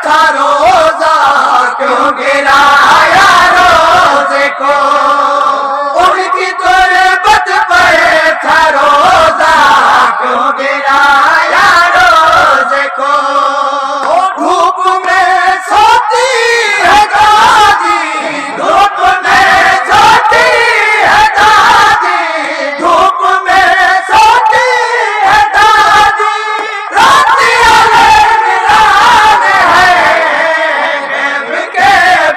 تھا روزہ کیوں گرایا روزے کو، ان کی تربت پر تھا روزہ کیوں گرایا روزے کو، دھوپ میں سوتی ہے دادی، دھوپ میں سوتی ہے دادی، دھوپ میں سوتی ہے دادی، راتی علیہ ہے غیب کے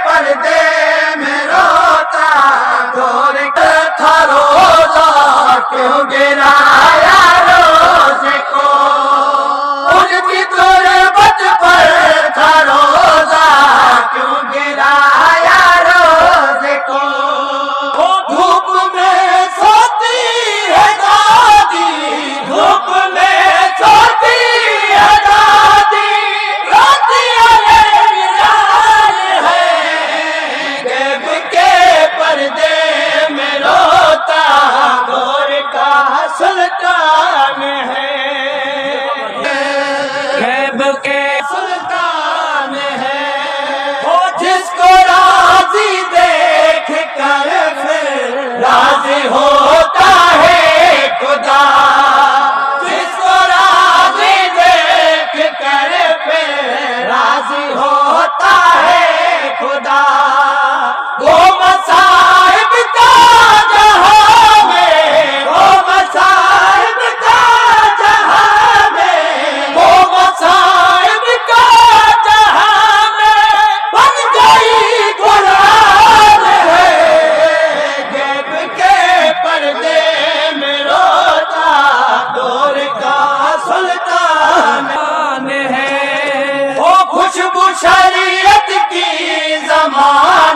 پردے میں روتا دور تھا روزہ کیوں گرایا روزے کو، ان کی تربت پر تھا روزہ کیوں گرایا روزے کو، دھوپ میں سوتی ہے دادی، دھوپ میں سوتی ہے دادی، راتی علیہ ہے غیب کے پردے میں روتا دور کا سلطان ہے، غیب کے سلطان ہے، وہ جس کو راضی دیکھ کر پھر راضی ہوتا ہے خدا، جس کو راضی دیکھ کر پھر راضی ہوتا ہے خدا، وہ مصائب کا جہاں میں، وہ مصائب کا جہاں میں، وہ مصائب کا جہاں میں بن گئی قرآن ہے، غیب کے پردے میں روتا دور کا سلطان ہے، وہ خوشبو شریعت کی زمان